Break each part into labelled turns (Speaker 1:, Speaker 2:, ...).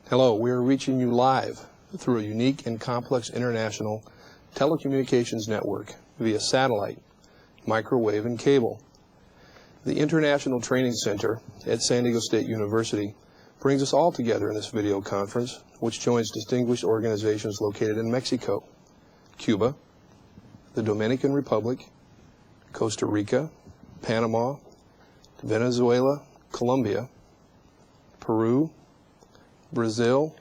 Speaker 1: Hello, we are reaching you live through a unique and complex international telecommunications network via satellite, microwave, and cable. The International Training Center at San Diego State University brings us all together in this video conference, which joins distinguished organizations located in Mexico, Cuba, the Dominican Republic, Costa Rica, Panama, Venezuela, Colombia, Peru, Brazil,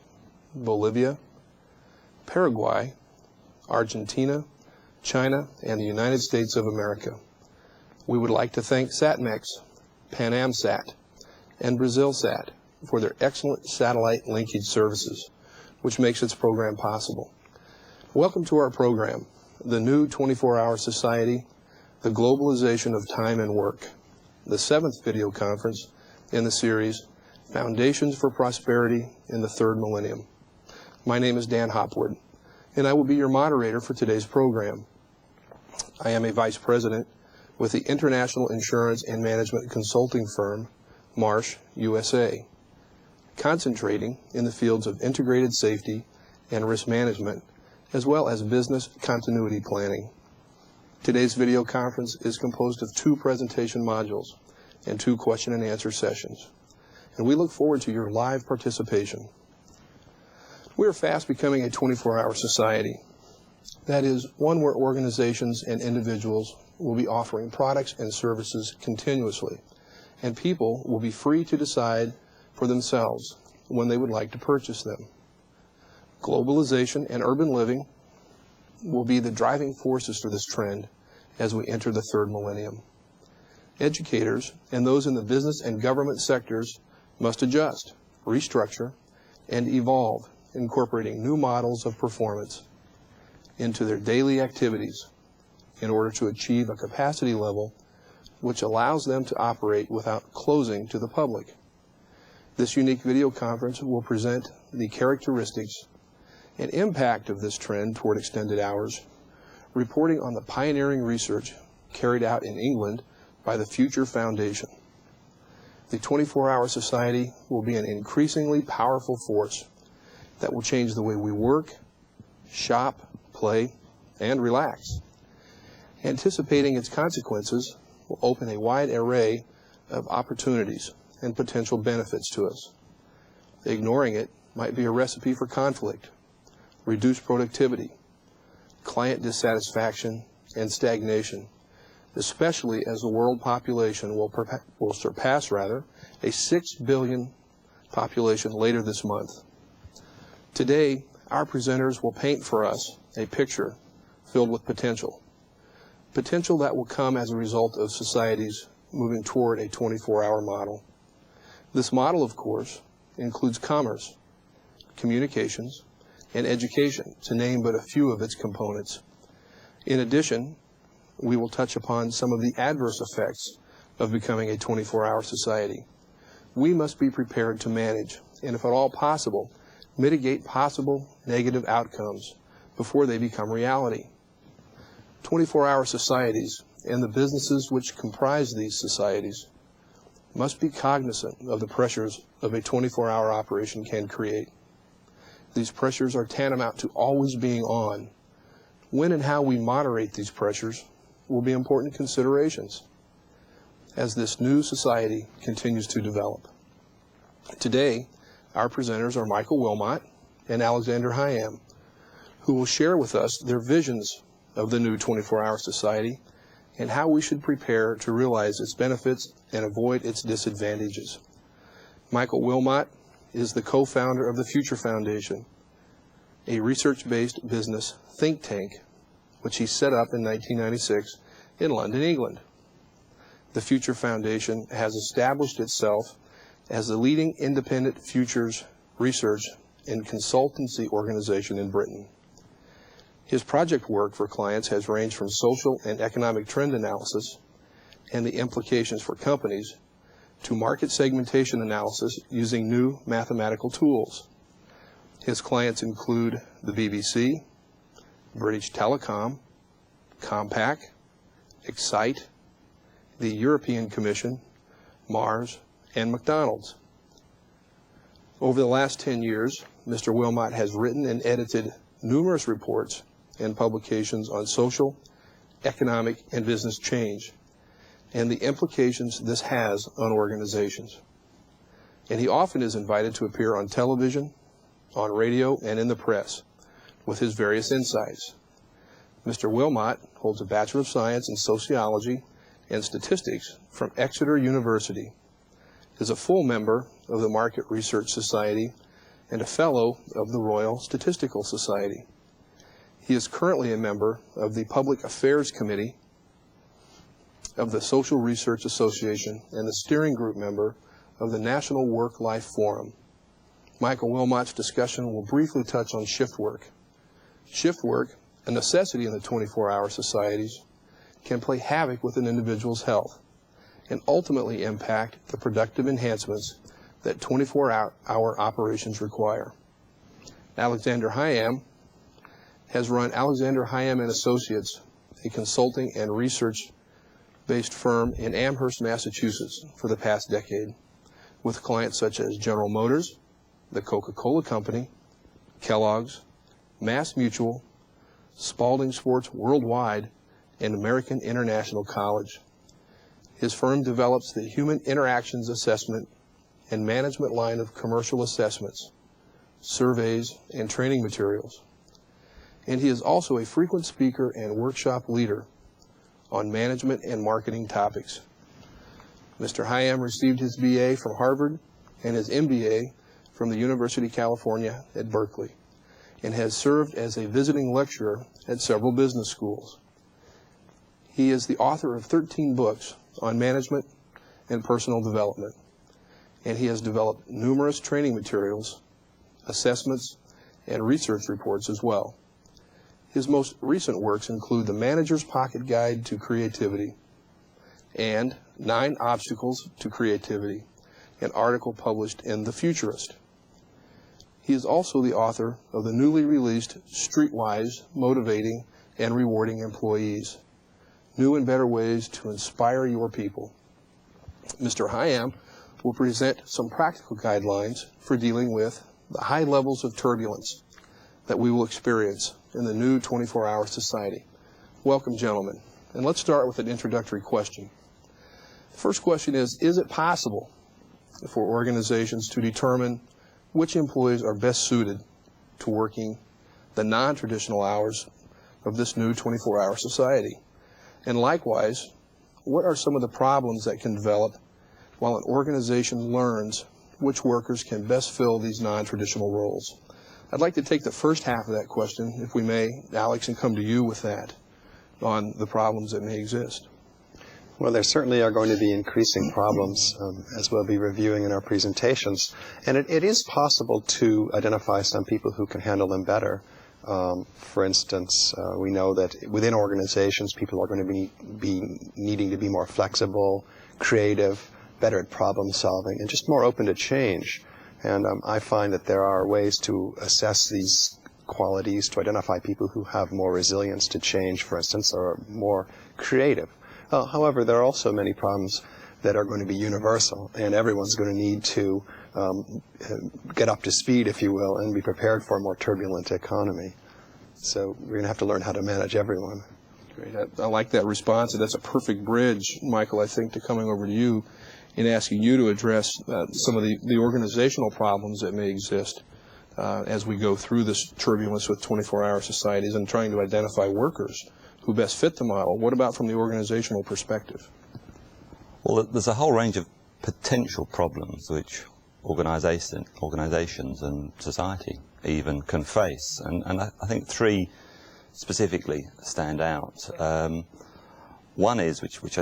Speaker 1: Bolivia, Paraguay, Argentina, China, and the United States of America. We would like to thank SatMex, PanAmSat, and BrazilSat for their excellent satellite linkage services, which makes this program possible. Welcome to our program, the new 24-hour society, the globalization of time and work, the 7th video conference in the series, Foundations for Prosperity in the Third Millennium. My name is Dan Hopwood, and I will be your moderator for today's program. I am a vice president with the international insurance and management consulting firm, Marsh USA, concentrating in the fields of integrated safety and risk management, as well as business continuity planning. Today's video conference is composed of 2 presentation modules and 2 question and answer sessions, and we look forward to your live participation. We are fast becoming a 24-hour society. That is, one where organizations and individuals will be offering products and services continuously, and people will be free to decide for themselves when they would like to purchase them. Globalization and urban living will be the driving forces for this trend as we enter the third millennium. Educators and those in the business and government sectors must adjust, restructure, and evolve, incorporating new models of performance into their daily activities in order to achieve a capacity level which allows them to operate without closing to the public. This unique video conference will present the characteristics and impact of this trend toward extended hours, reporting on the pioneering research carried out in England by the Future Foundation. The 24-hour society will be an increasingly powerful force that will change the way we work, shop, play, and relax. Anticipating its consequences will open a wide array of opportunities and potential benefits to us. Ignoring it might be a recipe for conflict, reduced productivity, client dissatisfaction, and stagnation, especially as the world population will surpass a 6 billion population later this month. Today, our presenters will paint for us a picture filled with potential that will come as a result of societies moving toward a 24-hour model. This model, of course, includes commerce, communications, and education, to name but a few of its components. In addition, we will touch upon some of the adverse effects of becoming a 24-hour society. We must be prepared to manage, and if at all possible, mitigate possible negative outcomes before they become reality. 24-hour societies and the businesses which comprise these societies must be cognizant of the pressures of a 24-hour operation can create. These pressures are tantamount to always being on. When and how we moderate these pressures will be important considerations as this new society continues to develop. Today, our presenters are Michael Willmott and Alexander Hiam, who will share with us their visions of the new 24-hour society and how we should prepare to realize its benefits and avoid its disadvantages. Michael Willmott is the co-founder of the Future Foundation, a research-based business think tank, which he set up in 1996 in London, England. The Future Foundation has established itself as the leading independent futures research and consultancy organization in Britain. His project work for clients has ranged from social and economic trend analysis and the implications for companies to market segmentation analysis using new mathematical tools. His clients include the BBC, British Telecom, Compaq, Excite, the European Commission, Mars, and McDonald's. Over the last 10 years, Mr. Willmott has written and edited numerous reports and publications on social, economic, and business change, and the implications this has on organizations. And he often is invited to appear on television, on radio, and in the press with his various insights. Mr. Willmott holds a Bachelor of Science in Sociology and Statistics from Exeter University, is a full member of the Market Research Society, and a Fellow of the Royal Statistical Society. He is currently a member of the Public Affairs Committee of the Social Research Association and the steering group member of the National Work-Life Forum. Michael Willmott's discussion will briefly touch on shift work. Shift work, a necessity in the 24-hour societies, can play havoc with an individual's health and ultimately impact the productive enhancements that 24-hour operations require. Alexander Hiam has run Alexander Hiam and Associates, a consulting and research-based firm in Amherst, Massachusetts, for the past decade, with clients such as General Motors, the Coca-Cola Company, Kellogg's, Mass Mutual, Spalding Sports Worldwide, and American International College. His firm develops the Human Interactions Assessment and Management line of commercial assessments, surveys, and training materials. And he is also a frequent speaker and workshop leader on management and marketing topics. Mr. Hiam received his BA from Harvard and his MBA from the University of California at Berkeley, and has served as a visiting lecturer at several business schools. He is the author of 13 books on management and personal development, and he has developed numerous training materials, assessments, and research reports as well. His most recent works include The Manager's Pocket Guide to Creativity and 9 Obstacles to Creativity, an article published in The Futurist. He is also the author of the newly released Streetwise Motivating and Rewarding Employees, New and Better Ways to Inspire Your People. Mr. Hiam will present some practical guidelines for dealing with the high levels of turbulence that we will experience in the new 24-hour society. Welcome, gentlemen. And let's start with an introductory question. The first question is it possible for organizations to determine which employees are best suited to working the non-traditional hours of this new 24-hour society? And likewise, what are some of the problems that can develop while an organization learns which workers can best fill these non-traditional roles? I'd like to take the first half of that question, if we may, Alex, and come to you with that on the problems that may exist.
Speaker 2: Well, there certainly are going to be increasing problems, as we'll be reviewing in our presentations. And it is possible to identify some people who can handle them better. For instance, we know that within organizations, people are going to be needing to be more flexible, creative, better at problem solving, and just more open to change. And I find that there are ways to assess these qualities to identify people who have more resilience to change, for instance, or are more creative. However, there are also many problems that are going to be universal, and everyone's going to need to get up to speed, if you will, and be prepared for a more turbulent economy. So we're going to have to learn how to manage everyone.
Speaker 1: Great. I like that response, and that's a perfect bridge, Michael, I think, to coming over to you and asking you to address some of the organizational problems that may exist as we go through this turbulence with 24-hour societies and trying to identify workers who best fit the model. What about from the organizational perspective?
Speaker 3: Well, there's a whole range of potential problems which organizations and society even can face, and I think 3 specifically stand out. One is, which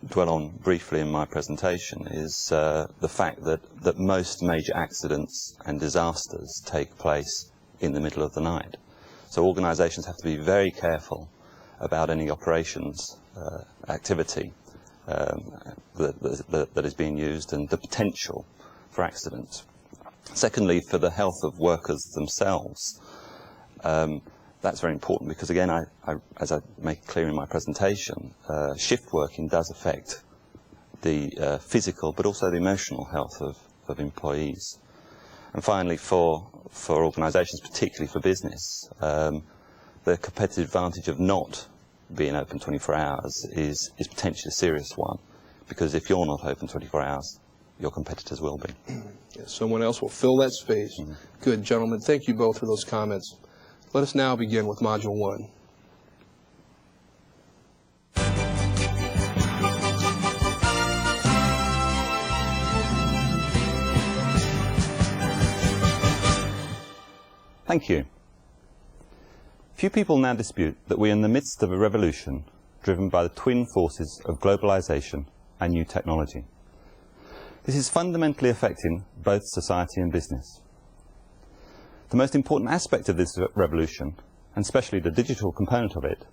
Speaker 3: dwell on briefly in my presentation is the fact that most major accidents and disasters take place in the middle of the night. So organisations have to be very careful about any operations activity that is being used and the potential for accidents. Secondly, for the health of workers themselves, that's very important because, again, as I make clear in my presentation, shift working does affect the physical but also the emotional health of employees. And finally, for organisations, particularly for business, the competitive advantage of not being open 24 hours is potentially a serious one, because if you're not open 24 hours, your competitors will be.
Speaker 1: Yeah, someone else will fill that space. Mm-hmm. Good, gentlemen. Thank you both for those comments. Let us now begin with Module 1.
Speaker 4: Thank you. Few people now dispute that we are in the midst of a revolution driven by the twin forces of globalization and new technology. This is fundamentally affecting both society and business. The most important aspect of this revolution, and especially the digital component of it,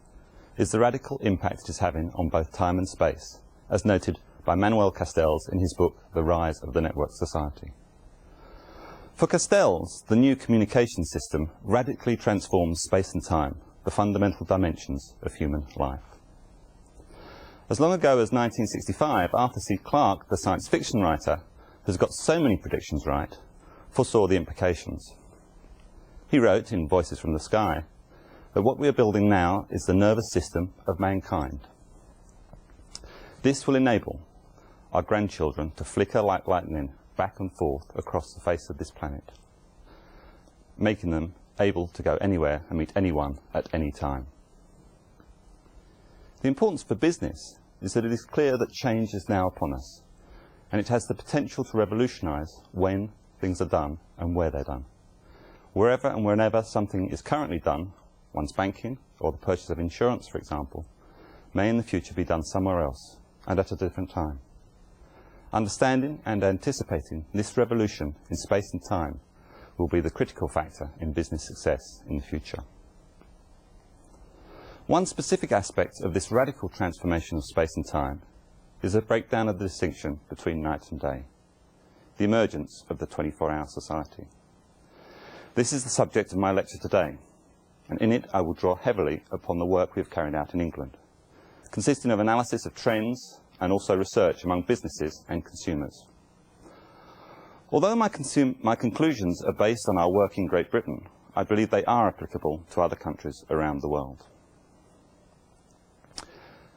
Speaker 4: is the radical impact it is having on both time and space, as noted by Manuel Castells in his book, The Rise of the Network Society. For Castells, the new communication system radically transforms space and time, the fundamental dimensions of human life. As long ago as 1965, Arthur C. Clarke, the science fiction writer, who's got so many predictions right, foresaw the implications. He wrote in Voices from the Sky that what we are building now is the nervous system of mankind. This will enable our grandchildren to flicker like lightning back and forth across the face of this planet, making them able to go anywhere and meet anyone at any time. The importance for business is that it is clear that change is now upon us, and it has the potential to revolutionise when things are done and where they're done. Wherever and whenever something is currently done, one's banking or the purchase of insurance, for example, may in the future be done somewhere else and at a different time. Understanding and anticipating this revolution in space and time will be the critical factor in business success in the future. One specific aspect of this radical transformation of space and time is a breakdown of the distinction between night and day, the emergence of the 24-hour society. This is the subject of my lecture today, and in it I will draw heavily upon the work we have carried out in England, consisting of analysis of trends and also research among businesses and consumers. Although my conclusions are based on our work in Great Britain, I believe they are applicable to other countries around the world.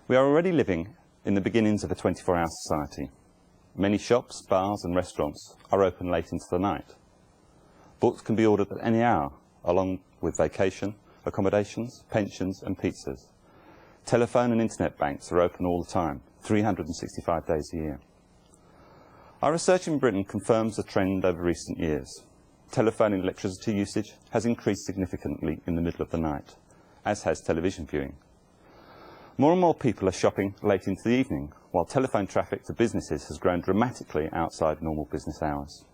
Speaker 4: We are already living in the beginnings of a 24-hour society. Many shops, bars and restaurants are open late into the night. Books can be ordered at any hour, along with vacation, accommodations, pensions and pizzas. Telephone and internet banks are open all the time, 365 days a year. Our research in Britain confirms the trend over recent years. Telephone and electricity usage has increased significantly in the middle of the night, as has television viewing. More and more people are shopping late into the evening, while telephone traffic to businesses has grown dramatically outside normal business hours.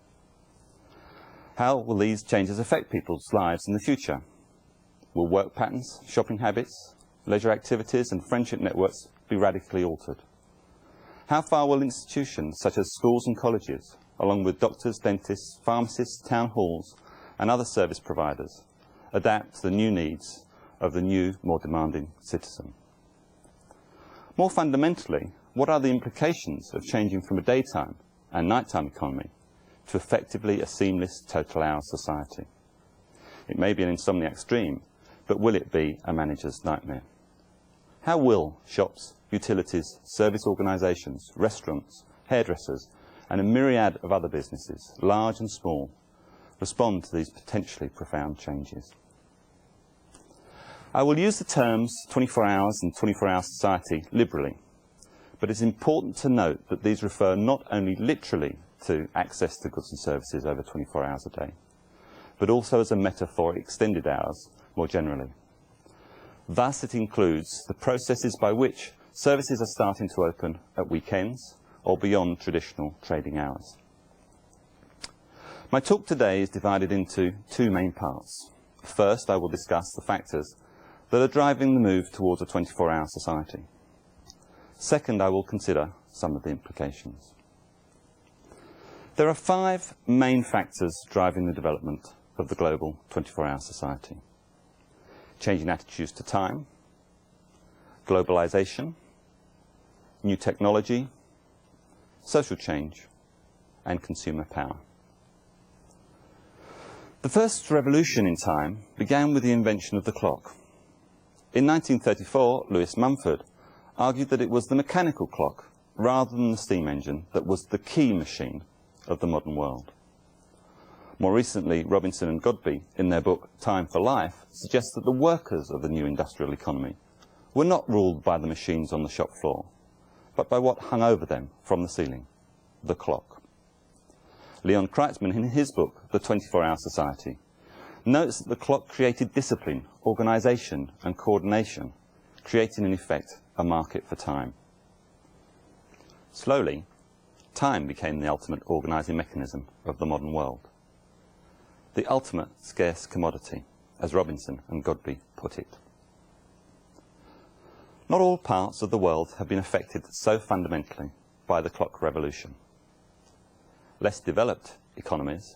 Speaker 4: How will these changes affect people's lives in the future? Will work patterns, shopping habits, leisure activities and friendship networks be radically altered? How far will institutions such as schools and colleges, along with doctors, dentists, pharmacists, town halls and other service providers, adapt to the new needs of the new, more demanding citizen? More fundamentally, what are the implications of changing from a daytime and nighttime economy to effectively a seamless total-hour society? It may be an insomniac's dream, but will it be a manager's nightmare? How will shops, utilities, service organisations, restaurants, hairdressers and a myriad of other businesses, large and small, respond to these potentially profound changes? I will use the terms 24 hours and 24-hour society liberally, but it's important to note that these refer not only literally to access to goods and services over 24 hours a day, but also as a metaphor extended hours more generally. Thus, it includes the processes by which Services are starting to open at weekends or beyond traditional trading hours. My talk today is divided into two main parts. First, I will discuss the factors that are driving the move towards a 24-hour society. Second, I will consider some of the implications. There are 5 main factors driving the development of the global 24-hour society: changing attitudes to time, globalization, new technology, social change, and consumer power. The first revolution in time began with the invention of the clock. In 1934, Lewis Mumford argued that it was the mechanical clock, rather than the steam engine, that was the key machine of the modern world. More recently, Robinson and Godbey, in their book Time for Life, suggest that the workers of the new industrial economy were not ruled by the machines on the shop floor, but by what hung over them from the ceiling, the clock. Leon Kreitzman, in his book The 24-Hour Society, notes that the clock created discipline, organisation and coordination, creating in effect a market for time. Slowly, time became the ultimate organising mechanism of the modern world. The ultimate scarce commodity, as Robinson and Godbey put it. Not all parts of the world have been affected so fundamentally by the clock revolution. Less developed economies,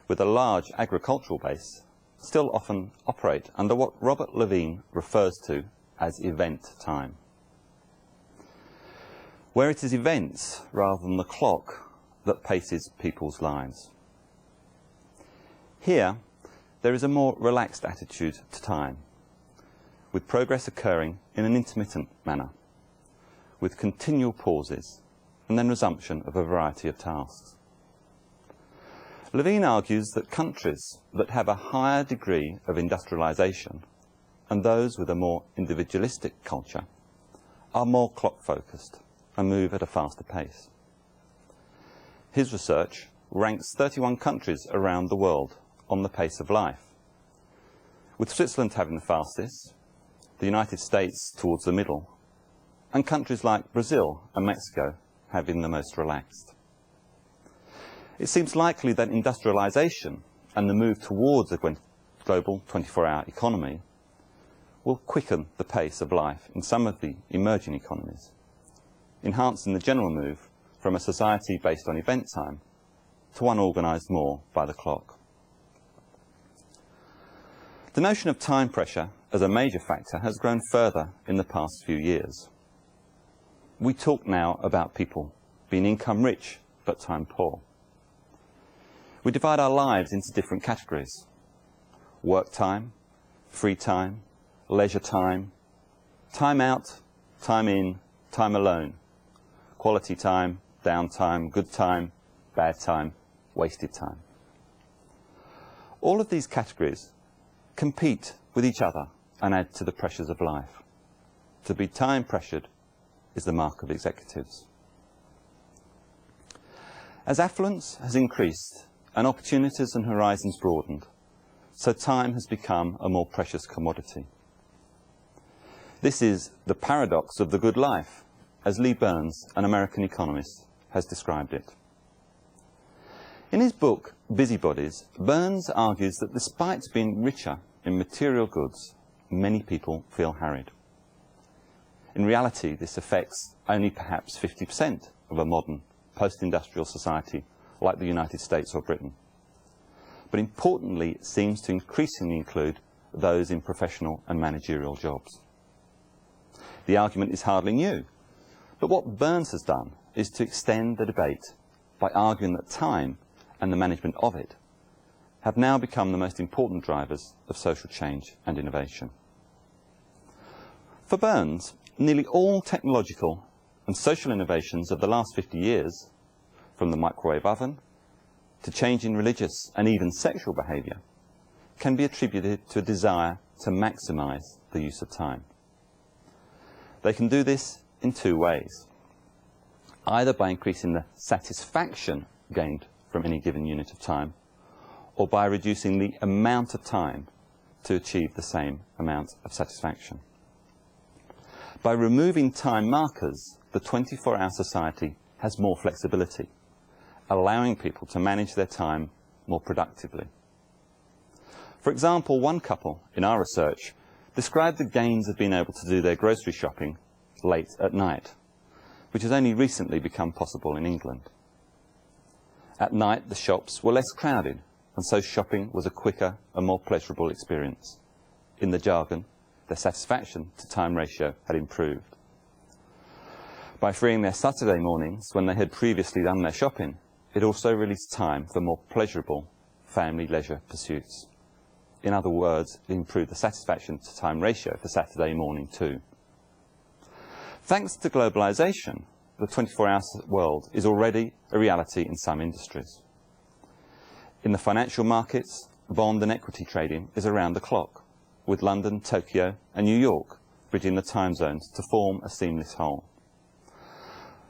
Speaker 4: with a large agricultural base, still often operate under what Robert Levine refers to as event time, where it is events rather than the clock that paces people's lives. Here, there is a more relaxed attitude to time, with progress occurring in an intermittent manner, with continual pauses and then resumption of a variety of tasks. Levine argues that countries that have a higher degree of industrialization and those with a more individualistic culture are more clock-focused and move at a faster pace. His research ranks 31 countries around the world on the pace of life, with Switzerland having the fastest, the United States towards the middle, and countries like Brazil and Mexico having the most relaxed. It seems likely that industrialization and the move towards a global 24-hour economy will quicken the pace of life in some of the emerging economies, enhancing the general move from a society based on event time to one organised more by the clock. The notion of time pressure as a major factor has grown further in the past few years. We talk now about people being income rich but time poor. We divide our lives into different categories: work time, free time, leisure time, time out, time in, time alone, quality time, downtime, good time, bad time, wasted time. All of these categories compete with each other and add to the pressures of life. To be time pressured is the mark of executives. As affluence has increased and opportunities and horizons broadened, so time has become a more precious commodity. This is the paradox of the good life, as Lee Burns, an American economist, has described it. In his book, Busybodies, Burns argues that despite being richer in material goods, many people feel harried. In reality, this affects only perhaps 50% of a modern, post-industrial society like the United States or Britain. But importantly, it seems to increasingly include those in professional and managerial jobs. The argument is hardly new, but what Burns has done is to extend the debate by arguing that time and the management of it have now become the most important drivers of social change and innovation. For Burns, nearly all technological and social innovations of the last 50 years, from the microwave oven to change in religious and even sexual behaviour, can be attributed to a desire to maximise the use of time. They can do this in two ways: either by increasing the satisfaction gained from any given unit of time, or by reducing the amount of time to achieve the same amount of satisfaction. By removing time markers, the 24-hour society has more flexibility, allowing people to manage their time more productively. For example, one couple in our research described the gains of being able to do their grocery shopping late at night, which has only recently become possible in England. At night, the shops were less crowded, and so shopping was a quicker and more pleasurable experience. In the jargon, their satisfaction to time ratio had improved. By freeing their Saturday mornings when they had previously done their shopping, it also released time for more pleasurable family leisure pursuits. In other words, it improved the satisfaction to time ratio for Saturday morning too. Thanks to globalization, the 24-hour world is already a reality in some industries. In the financial markets, bond and equity trading is around the clock, with London, Tokyo and New York bridging the time zones to form a seamless whole.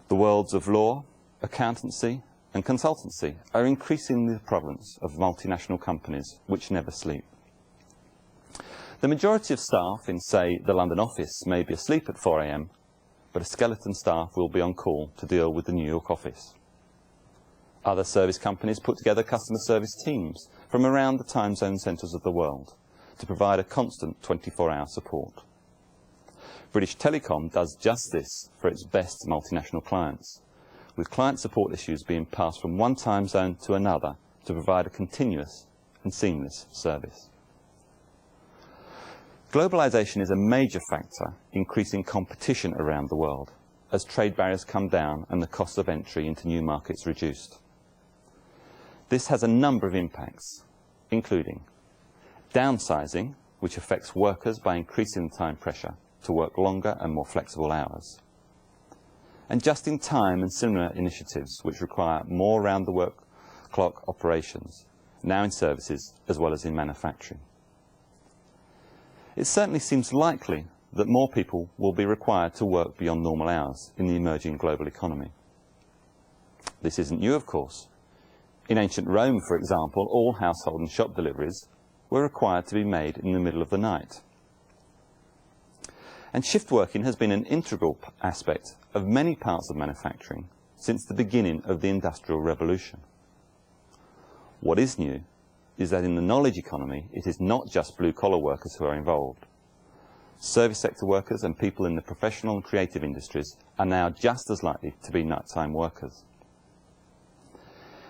Speaker 4: The worlds of law, accountancy and consultancy are increasingly the province of multinational companies which never sleep. The majority of staff in, say, the London office may be asleep at 4 AM, but a skeleton staff will be on call to deal with the New York office. Other service companies put together customer service teams from around the time zone centres of the world to provide a constant 24-hour support. British Telecom does just this for its best multinational clients, with client support issues being passed from one time zone to another to provide a continuous and seamless service. Globalization is a major factor increasing competition around the world as trade barriers come down and the cost of entry into new markets reduced. This has a number of impacts, including downsizing, which affects workers by increasing the time pressure to work longer and more flexible hours, and just-in-time and similar initiatives which require more round-the-clock operations, now in services as well as in manufacturing. It certainly seems likely that more people will be required to work beyond normal hours in the emerging global economy. This isn't new, of course. In ancient Rome, for example, all household and shop deliveries were required to be made in the middle of the night. And shift working has been an integral aspect of many parts of manufacturing since the beginning of the Industrial Revolution. What is new is that in the knowledge economy, it is not just blue-collar workers who are involved. Service sector workers and people in the professional and creative industries are now just as likely to be nighttime workers.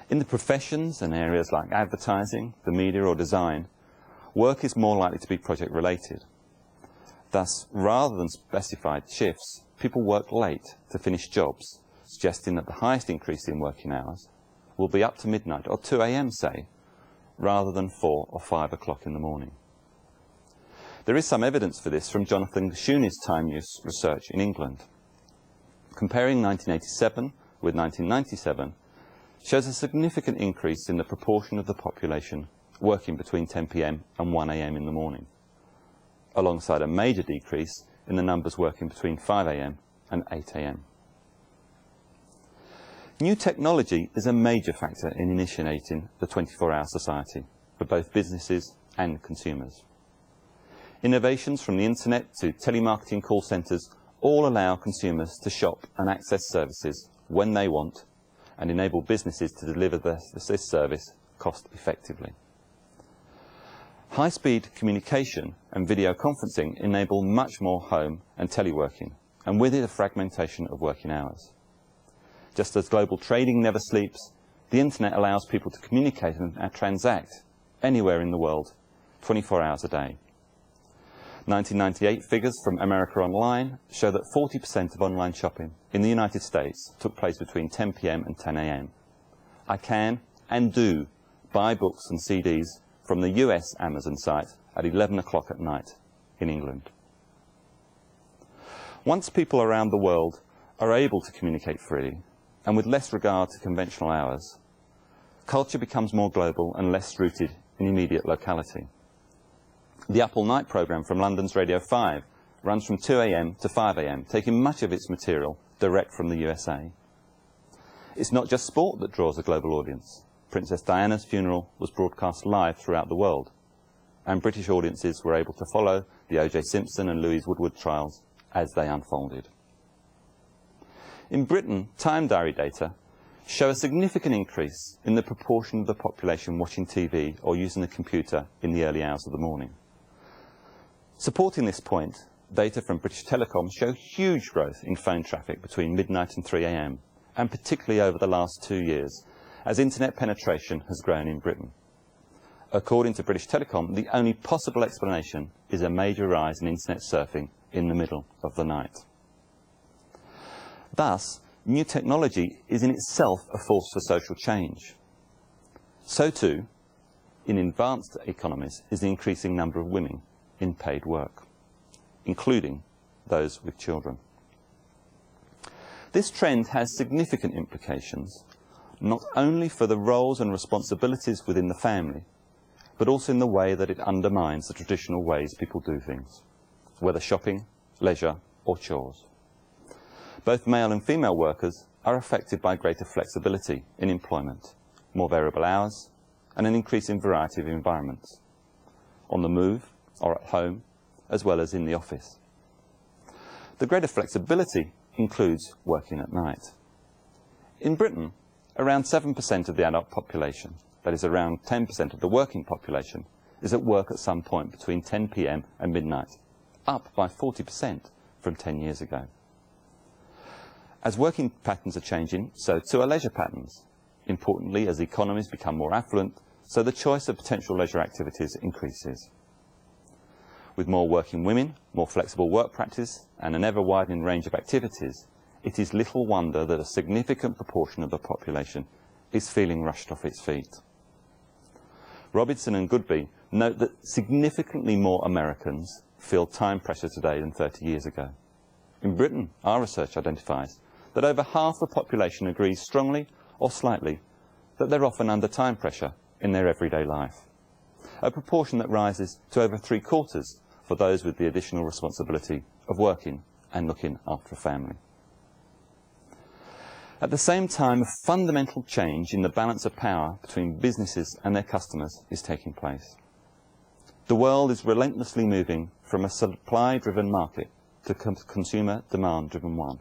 Speaker 4: In the professions and areas like advertising, the media or design, work is more likely to be project-related. Thus, rather than specified shifts, people work late to finish jobs, suggesting that the highest increase in working hours will be up to midnight or 2 AM, say, rather than 4 or 5 o'clock in the morning. There is some evidence for this from Jonathan Gashuni's time use research in England. Comparing 1987 with 1997 shows a significant increase in the proportion of the population working between 10 PM and 1 AM in the morning, alongside a major decrease in the numbers working between 5 AM and 8 AM. New technology is a major factor in initiating the 24-hour society for both businesses and consumers. Innovations from the internet to telemarketing call centres all allow consumers to shop and access services when they want and enable businesses to deliver this service cost effectively. High-speed communication and video conferencing enable much more home and teleworking, and with it a fragmentation of working hours. Just as global trading never sleeps, the internet allows people to communicate and transact anywhere in the world, 24 hours a day. 1998 figures from America Online show that 40% of online shopping in the United States took place between 10 PM and 10 AM. I can and do buy books and CDs from the US Amazon site at 11 o'clock at night in England. Once people around the world are able to communicate freely, and with less regard to conventional hours, culture becomes more global and less rooted in immediate locality. The Up All Night programme from London's Radio 5 runs from 2 AM to 5 AM, taking much of its material direct from the USA. It's not just sport that draws a global audience. Princess Diana's funeral was broadcast live throughout the world, and British audiences were able to follow the O.J. Simpson and Louise Woodward trials as they unfolded. In Britain, time diary data show a significant increase in the proportion of the population watching TV or using the computer in the early hours of the morning. Supporting this point, data from British Telecom show huge growth in phone traffic between midnight and 3 a.m, and particularly over the last 2 years, as internet penetration has grown in Britain. According to British Telecom, the only possible explanation is a major rise in internet surfing in the middle of the night. Thus, new technology is in itself a force for social change. So too, in advanced economies, is the increasing number of women in paid work, including those with children. This trend has significant implications, not only for the roles and responsibilities within the family, but also in the way that it undermines the traditional ways people do things, whether shopping, leisure, or chores. Both male and female workers are affected by greater flexibility in employment, more variable hours, and an increasing variety of environments, on the move or at home, as well as in the office. The greater flexibility includes working at night. In Britain, around 7% of the adult population, that is around 10% of the working population, is at work at some point between 10 p.m. and midnight, up by 40% from 10 years ago. As working patterns are changing, so too are leisure patterns. Importantly, as economies become more affluent, so the choice of potential leisure activities increases. With more working women, more flexible work practice, and an ever-widening range of activities, it is little wonder that a significant proportion of the population is feeling rushed off its feet. Robinson and Goodby note that significantly more Americans feel time pressure today than 30 years ago. In Britain, our research identifies that over half the population agrees strongly or slightly that they're often under time pressure in their everyday life, a proportion that rises to over 3/4 for those with the additional responsibility of working and looking after a family. At the same time, a fundamental change in the balance of power between businesses and their customers is taking place. The world is relentlessly moving from a supply-driven market to consumer demand-driven one.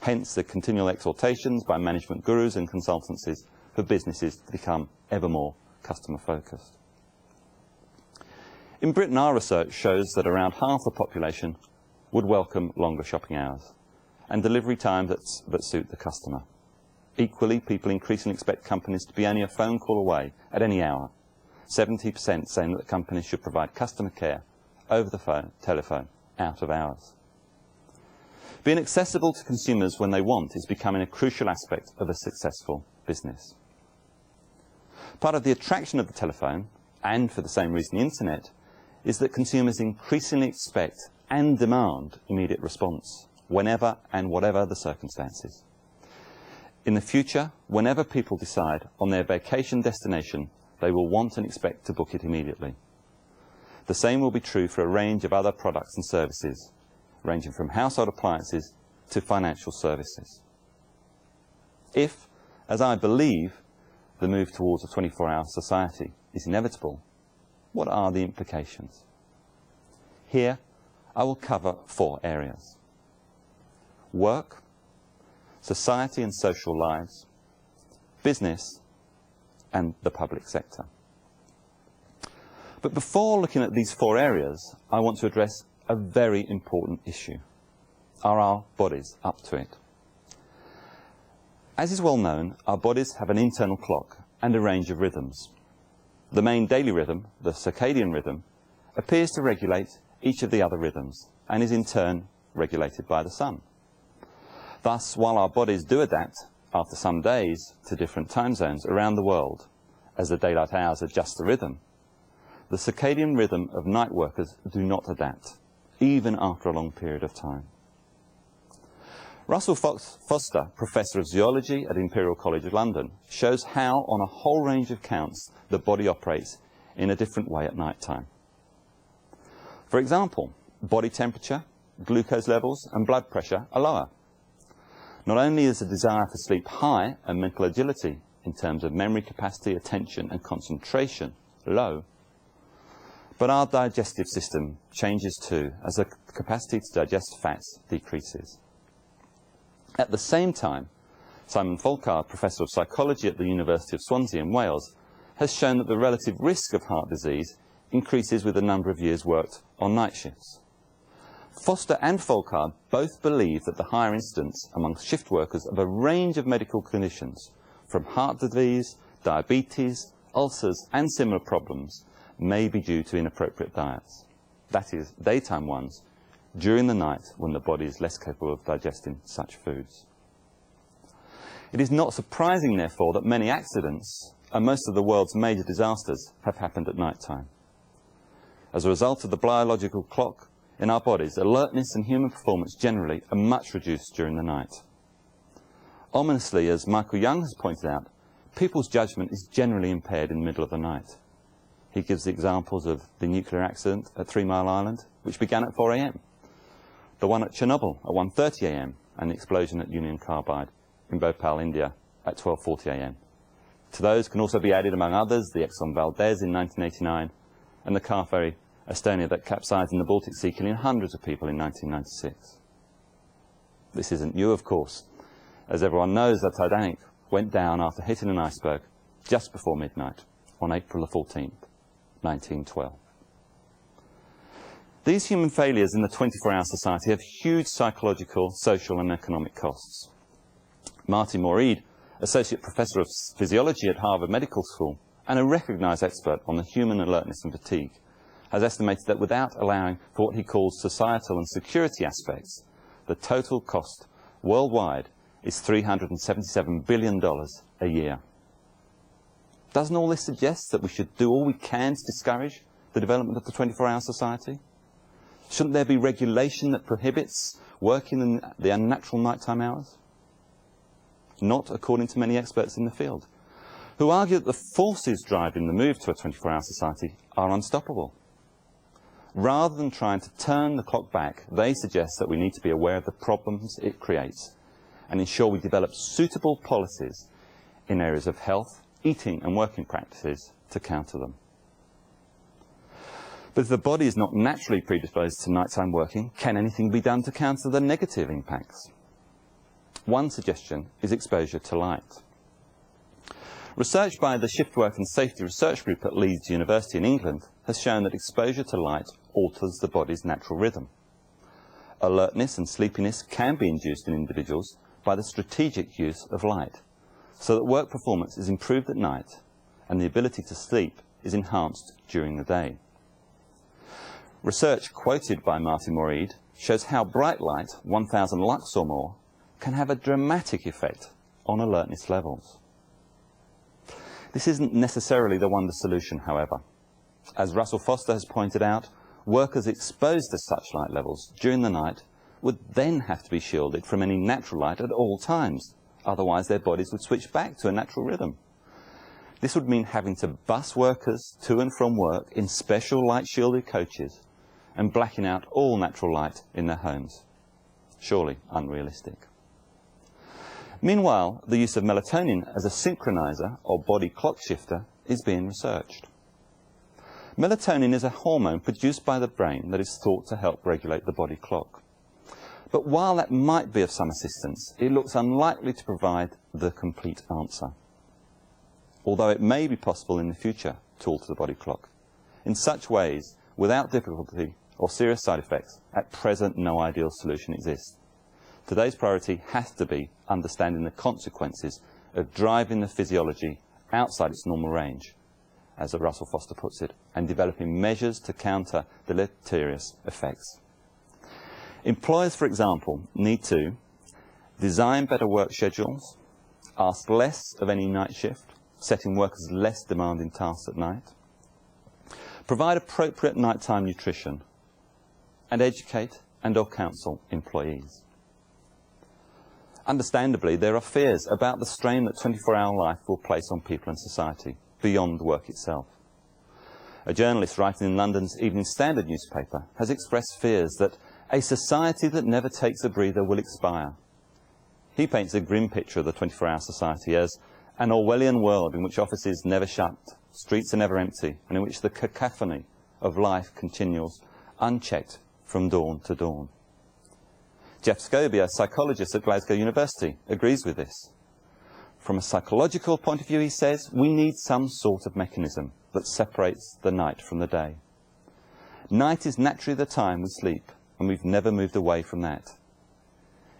Speaker 4: Hence the continual exhortations by management gurus and consultancies for businesses to become ever more customer-focused. In Britain, our research shows that around half the population would welcome longer shopping hours and delivery times that suit the customer. Equally, people increasingly expect companies to be only a phone call away at any hour, 70% saying that companies should provide customer care over the phone, telephone, out of hours. Being accessible to consumers when they want is becoming a crucial aspect of a successful business. Part of the attraction of the telephone, and for the same reason the internet, is that consumers increasingly expect and demand immediate response, whenever and whatever the circumstances. In the future, whenever people decide on their vacation destination, they will want and expect to book it immediately. The same will be true for a range of other products and services, ranging from household appliances to financial services. If, as I believe, the move towards a 24-hour society is inevitable, what are the implications? Here, I will cover 4 areas: work, society and social lives, business, and the public sector. But before looking at these 4 areas, I want to address a very important issue. Are our bodies up to it? As is well known, our bodies have an internal clock and a range of rhythms. The main daily rhythm, the circadian rhythm, appears to regulate each of the other rhythms and is in turn regulated by the sun. Thus, while our bodies do adapt after some days to different time zones around the world as the daylight hours adjust the rhythm, the circadian rhythm of night workers do not adapt, even after a long period of time. Russell Foster, Professor of Zoology at Imperial College London, shows how, on a whole range of counts, the body operates in a different way at night time. For example, body temperature, glucose levels, and blood pressure are lower. Not only is the desire for sleep high and mental agility in terms of memory capacity, attention, and concentration low, But our digestive system changes too, as the capacity to digest fats decreases. At the same time, Simon Folkard, Professor of Psychology at the University of Swansea in Wales, has shown that the relative risk of heart disease increases with the number of years worked on night shifts. Foster and Folkard both believe that the higher incidence among shift workers of a range of medical conditions, from heart disease, diabetes, ulcers and similar problems, may be due to inappropriate diets. That is, daytime ones, during the night when the body is less capable of digesting such foods. It is not surprising, therefore, that many accidents and most of the world's major disasters have happened at night time. As a result of the biological clock in our bodies, alertness and human performance generally are much reduced during the night. Ominously, as Michael Young has pointed out, people's judgment is generally impaired in the middle of the night. He gives the examples of the nuclear accident at 3 Mile Island, which began at 4 a.m., the one at Chernobyl at 1:30 a.m., and the explosion at Union Carbide in Bhopal, India at 12:40 a.m. To those can also be added, among others, the Exxon Valdez in 1989 and the car ferry Estonia that capsized in the Baltic Sea, killing hundreds of people in 1996. This isn't new, of course. As everyone knows, the Titanic went down after hitting an iceberg just before midnight on April the 14th, 1912. These human failures in the 24-hour society have huge psychological, social and economic costs. Martin Moreed, Associate Professor of Physiology at Harvard Medical School and a recognised expert on the human alertness and fatigue, has estimated that without allowing for what he calls societal and security aspects, the total cost worldwide is $377 billion a year. Doesn't all this suggest that we should do all we can to discourage the development of the 24-hour society? Shouldn't there be regulation that prohibits working in the unnatural nighttime hours? Not according to many experts in the field, who argue that the forces driving the move to a 24-hour society are unstoppable. Rather than trying to turn the clock back, they suggest that we need to be aware of the problems it creates and ensure we develop suitable policies in areas of health, eating and working practices to counter them. But if the body is not naturally predisposed to nighttime working, can anything be done to counter the negative impacts? One suggestion is exposure to light. Research by the Shift Work and Safety Research Group at Leeds University in England has shown that exposure to light alters the body's natural rhythm. Alertness and sleepiness can be induced in individuals by the strategic use of light, so that work performance is improved at night and the ability to sleep is enhanced during the day. Research quoted by Martin Moreed shows how bright light, 1000 lux or more, can have a dramatic effect on alertness levels. This isn't necessarily the wonder solution, however. As Russell Foster has pointed out, workers exposed to such light levels during the night would then have to be shielded from any natural light at all times, otherwise their bodies would switch back to a natural rhythm. This would mean having to bus workers to and from work in special light-shielded coaches and blacking out all natural light in their homes. Surely unrealistic. Meanwhile, the use of melatonin as a synchronizer or body clock shifter is being researched. Melatonin is a hormone produced by the brain that is thought to help regulate the body clock. But while that might be of some assistance, it looks unlikely to provide the complete answer. Although it may be possible in the future to alter the body clock. In such ways, without difficulty or serious side effects, at present no ideal solution exists. Today's priority has to be understanding the consequences of driving the physiology outside its normal range, as Russell Foster puts it, and developing measures to counter deleterious effects. Employers, for example, need to design better work schedules, ask less of any night shift, setting workers less demanding tasks at night, provide appropriate nighttime nutrition, and educate and/or counsel employees. Understandably, there are fears about the strain that 24-hour life will place on people and society, beyond work itself. A journalist writing in London's Evening Standard newspaper has expressed fears that a society that never takes a breather will expire. He paints a grim picture of the 24-hour society as an Orwellian world in which offices never shut, streets are never empty, and in which the cacophony of life continues unchecked from dawn to dawn. Jeff Scobie, a psychologist at Glasgow University, agrees with this. From a psychological point of view, he says, we need some sort of mechanism that separates the night from the day. Night is naturally the time we sleep, and we've never moved away from that.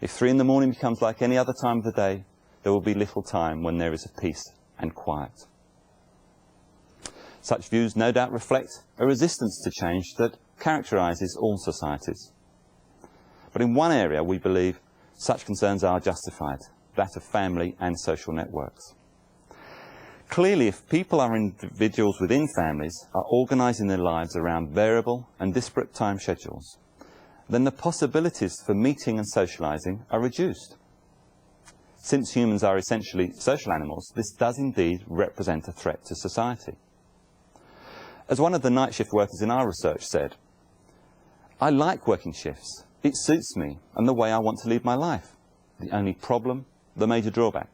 Speaker 4: If 3 in the morning becomes like any other time of the day, there will be little time when there is peace and quiet. Such views no doubt reflect a resistance to change that characterises all societies. But in one area we believe such concerns are justified, that of family and social networks. Clearly, if people are individuals within families are organising their lives around variable and disparate time schedules, then the possibilities for meeting and socialising are reduced. Since humans are essentially social animals, this does indeed represent a threat to society. As one of the night shift workers in our research said, I like working shifts. It suits me and the way I want to lead my life. The only problem, the major drawback,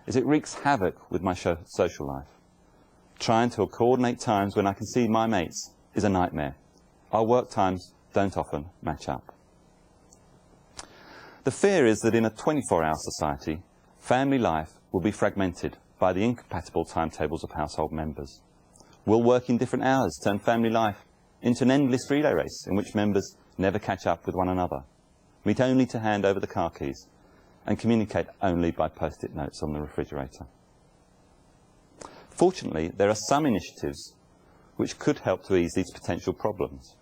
Speaker 4: is it wreaks havoc with my social life. Trying to coordinate times when I can see my mates is a nightmare. Our work times don't often match up. The fear is that in a 24-hour society, family life will be fragmented by the incompatible timetables of household members. Will working different hours turn family life into an endless relay race in which members never catch up with one another, meet only to hand over the car keys, and communicate only by post-it notes on the refrigerator? Fortunately, there are some initiatives which could help to ease these potential problems.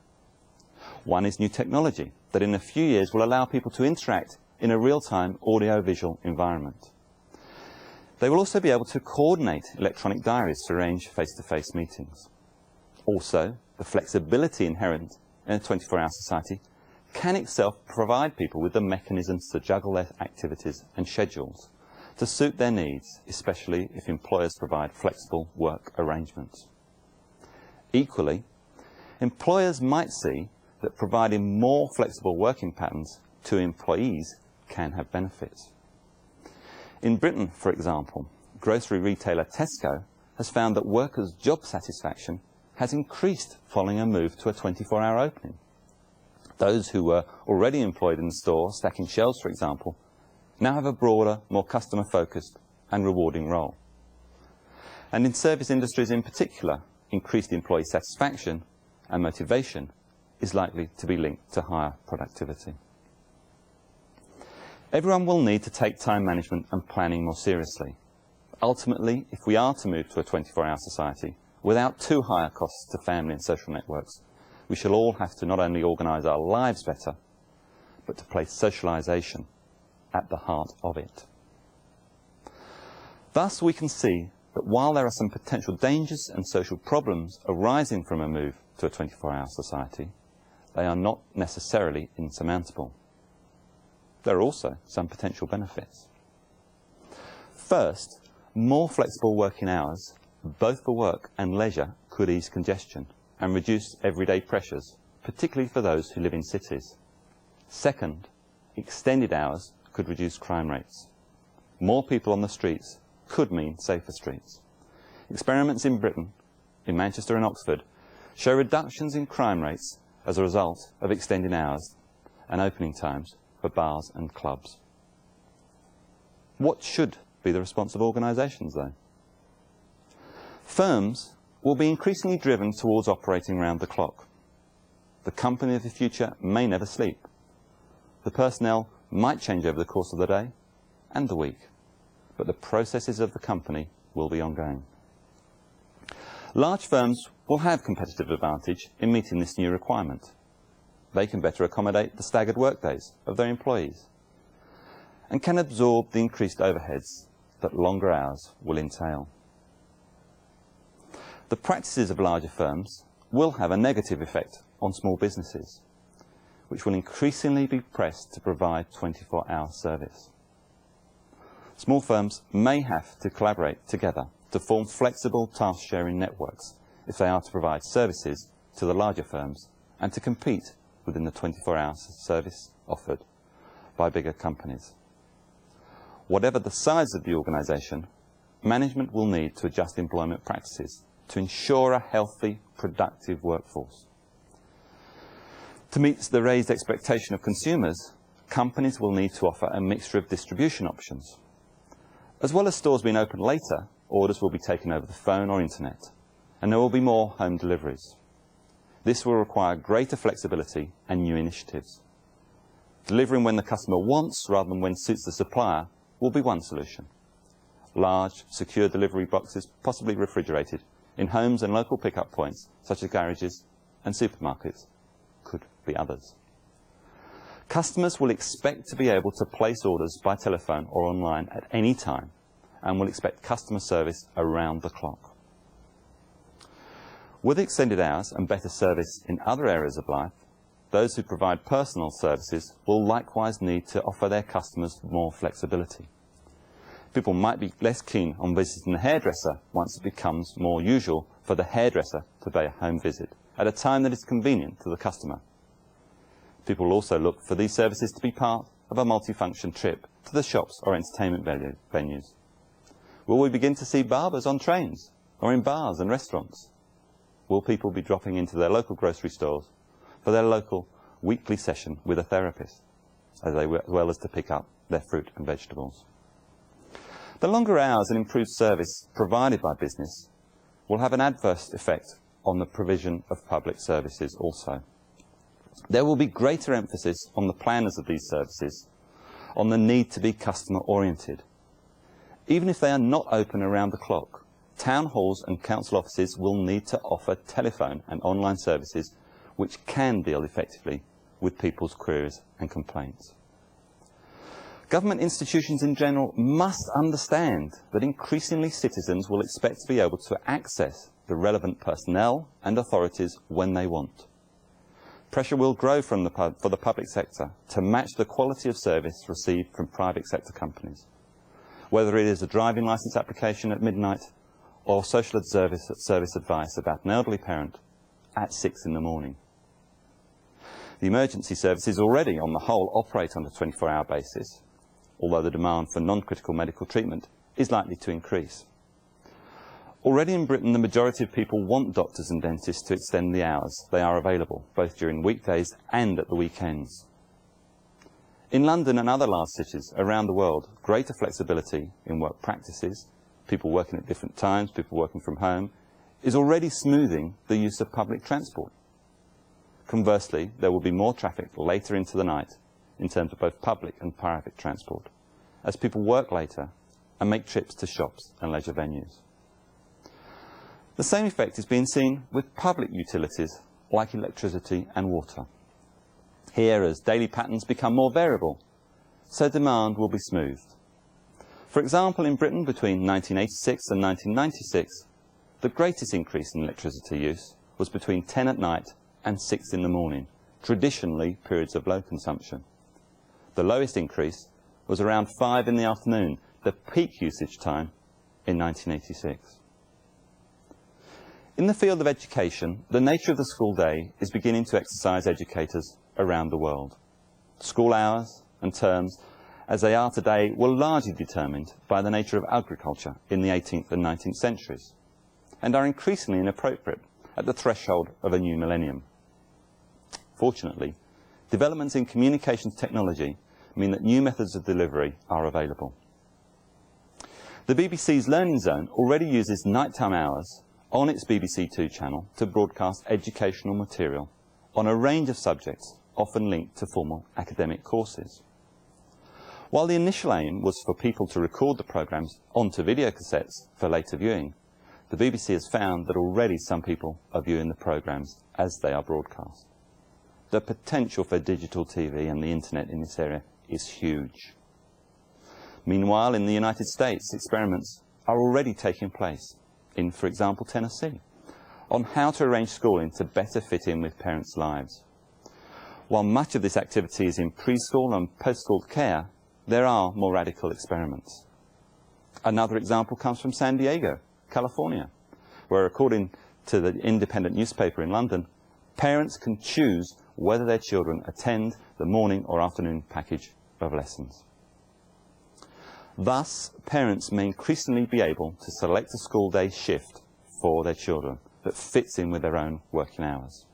Speaker 4: One is new technology that in a few years will allow people to interact in a real-time audio-visual environment. They will also be able to coordinate electronic diaries to arrange face-to-face meetings. Also, the flexibility inherent in a 24-hour society can itself provide people with the mechanisms to juggle their activities and schedules to suit their needs, especially if employers provide flexible work arrangements. Equally, employers might see that providing more flexible working patterns to employees can have benefits. In Britain, for example, grocery retailer Tesco has found that workers' job satisfaction has increased following a move to a 24-hour opening. Those who were already employed in the store, stacking shelves, for example, now have a broader, more customer-focused and rewarding role. And in service industries in particular, increased employee satisfaction and motivation is likely to be linked to higher productivity. Everyone will need to take time management and planning more seriously. Ultimately, if we are to move to a 24-hour society without too high costs to family and social networks, we shall all have to not only organise our lives better, but to place socialisation at the heart of it. Thus, we can see that while there are some potential dangers and social problems arising from a move to a 24-hour society, they are not necessarily insurmountable. There are also some potential benefits. First, more flexible working hours, both for work and leisure, could ease congestion and reduce everyday pressures, particularly for those who live in cities. Second, extended hours could reduce crime rates. More people on the streets could mean safer streets. Experiments in Britain, in Manchester and Oxford, show reductions in crime rates as a result of extending hours and opening times for bars and clubs. What should be the response of organisations, though? Firms will be increasingly driven towards operating round the clock. The company of the future may never sleep. The personnel might change over the course of the day and the week, but the processes of the company will be ongoing. Large firms will have competitive advantage in meeting this new requirement. They can better accommodate the staggered workdays of their employees and can absorb the increased overheads that longer hours will entail. The practices of larger firms will have a negative effect on small businesses, which will increasingly be pressed to provide 24-hour service. Small firms may have to collaborate together to form flexible task-sharing networks if they are to provide services to the larger firms and to compete within the 24-hour service offered by bigger companies. Whatever the size of the organisation, management will need to adjust employment practices to ensure a healthy, productive workforce. To meet the raised expectation of consumers, companies will need to offer a mixture of distribution options. As well as stores being open later, orders will be taken over the phone or internet, and there will be more home deliveries. This will require greater flexibility and new initiatives. Delivering when the customer wants rather than when suits the supplier will be one solution. Large, secure delivery boxes, possibly refrigerated, in homes and local pick-up points, such as garages and supermarkets, could be others. Customers will expect to be able to place orders by telephone or online at any time, and will expect customer service around the clock. With extended hours and better service in other areas of life, those who provide personal services will likewise need to offer their customers more flexibility. People might be less keen on visiting the hairdresser once it becomes more usual for the hairdresser to pay a home visit at a time that is convenient to the customer. People will also look for these services to be part of a multifunction trip to the shops or entertainment venues. Will we begin to see barbers on trains or in bars and restaurants? Will people be dropping into their local grocery stores for their local weekly session with a therapist, as well as to pick up their fruit and vegetables? The longer hours and improved service provided by business will have an adverse effect on the provision of public services also. There will be greater emphasis on the planners of these services, on the need to be customer-oriented. Even if they are not open around the clock, town halls and council offices will need to offer telephone and online services which can deal effectively with people's queries and complaints. Government institutions in general must understand that increasingly citizens will expect to be able to access the relevant personnel and authorities when they want. Pressure will grow for the public sector to match the quality of service received from private sector companies, whether it is a driving licence application at midnight or social service advice about an elderly parent at 6 in the morning. The emergency services already, on the whole, operate on a 24-hour basis, although the demand for non-critical medical treatment is likely to increase. Already in Britain, the majority of people want doctors and dentists to extend the hours they are available, both during weekdays and at the weekends. In London and other large cities around the world, greater flexibility in work practices, people working at different times, people working from home, is already smoothing the use of public transport. Conversely, there will be more traffic later into the night in terms of both public and private transport, as people work later and make trips to shops and leisure venues. The same effect is being seen with public utilities like electricity and water. Here, as daily patterns become more variable, so demand will be smoothed. For example, in Britain between 1986 and 1996, the greatest increase in electricity use was between 10 at night and 6 in the morning, traditionally periods of low consumption. The lowest increase was around 5 in the afternoon, the peak usage time in 1986. In the field of education, the nature of the school day is beginning to exercise educators around the world. School hours and terms, as they are today, were largely determined by the nature of agriculture in the 18th and 19th centuries, and are increasingly inappropriate at the threshold of a new millennium. Fortunately, developments in communications technology mean that new methods of delivery are available. The BBC's Learning Zone already uses nighttime hours on its BBC Two channel to broadcast educational material on a range of subjects, often linked to formal academic courses. While the initial aim was for people to record the programmes onto videocassettes for later viewing, the BBC has found that already some people are viewing the programmes as they are broadcast. The potential for digital TV and the internet in this area is huge. Meanwhile, in the United States, experiments are already taking place in, for example, Tennessee, on how to arrange schooling to better fit in with parents' lives. While much of this activity is in preschool and post-school care, there are more radical experiments. Another example comes from San Diego, California, where, according to the Independent newspaper in London, parents can choose whether their children attend the morning or afternoon package of lessons. Thus, parents may increasingly be able to select a school day shift for their children that fits in with their own working hours.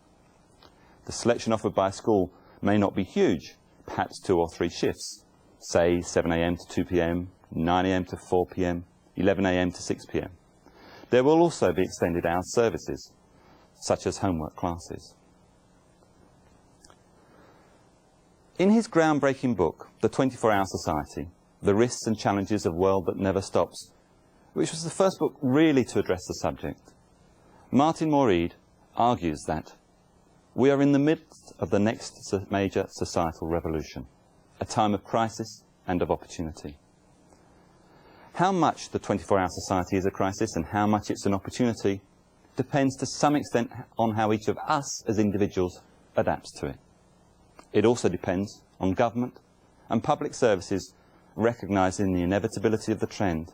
Speaker 4: The selection offered by a school may not be huge, perhaps 2 or 3 shifts, say 7 a.m. to 2 p.m, 9 a.m. to 4 p.m, 11 a.m. to 6 p.m. There will also be extended hours services, such as homework classes. In his groundbreaking book, The 24-Hour Society, The Risks and Challenges of a World That Never Stops, which was the first book really to address the subject, Martin Moreed argues that we are in the midst of the next major societal revolution, a time of crisis and of opportunity. How much the 24-hour society is a crisis and how much it's an opportunity depends to some extent on how each of us as individuals adapts to it. It also depends on government and public services recognising the inevitability of the trend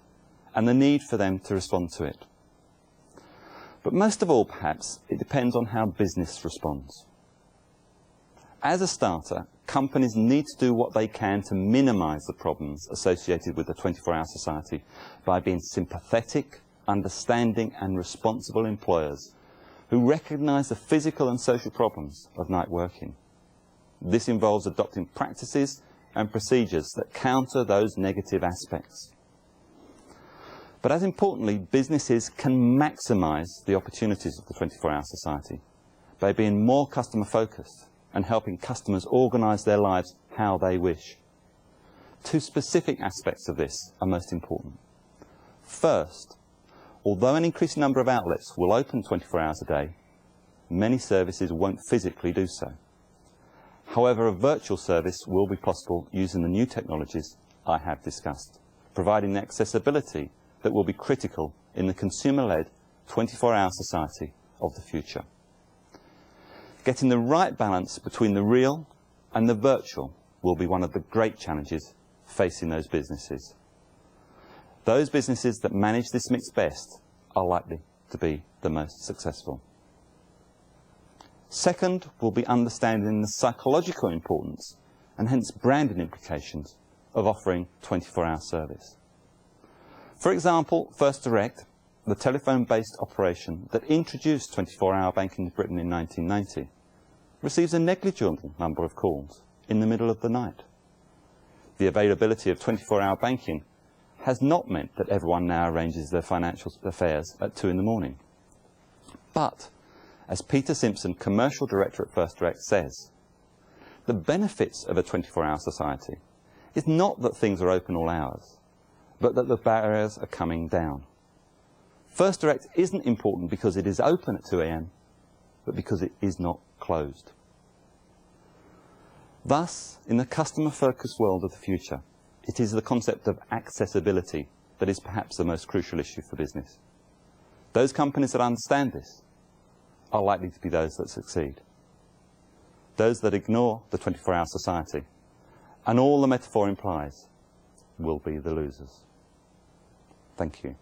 Speaker 4: and the need for them to respond to it. But most of all, perhaps, it depends on how business responds. As a starter, companies need to do what they can to minimise the problems associated with the 24-hour society by being sympathetic, understanding and responsible employers who recognise the physical and social problems of night working. This involves adopting practices and procedures that counter those negative aspects. But as importantly, businesses can maximise the opportunities of the 24-hour society by being more customer focused and helping customers organise their lives how they wish. 2 specific aspects of this are most important. First, although an increasing number of outlets will open 24 hours a day, many services won't physically do so. However, a virtual service will be possible using the new technologies I have discussed, providing the accessibility that will be critical in the consumer-led 24-hour society of the future. Getting the right balance between the real and the virtual will be one of the great challenges facing those businesses. Those businesses that manage this mix best are likely to be the most successful. Second will be understanding the psychological importance and hence branding implications of offering 24-hour service. For example, First Direct, the telephone-based operation that introduced 24-hour banking in Britain in 1990, receives a negligible number of calls in the middle of the night. The availability of 24-hour banking has not meant that everyone now arranges their financial affairs at 2 in the morning. But, as Peter Simpson, Commercial Director at First Direct, says, the benefits of a 24-hour society is not that things are open all hours, but that the barriers are coming down. First Direct isn't important because it is open at 2 a.m, but because it is not closed. Thus, in the customer-focused world of the future, it is the concept of accessibility that is perhaps the most crucial issue for business. Those companies that understand this are likely to be those that succeed. Those that ignore the 24-hour society, and all the metaphor implies, will be the losers. Thank you.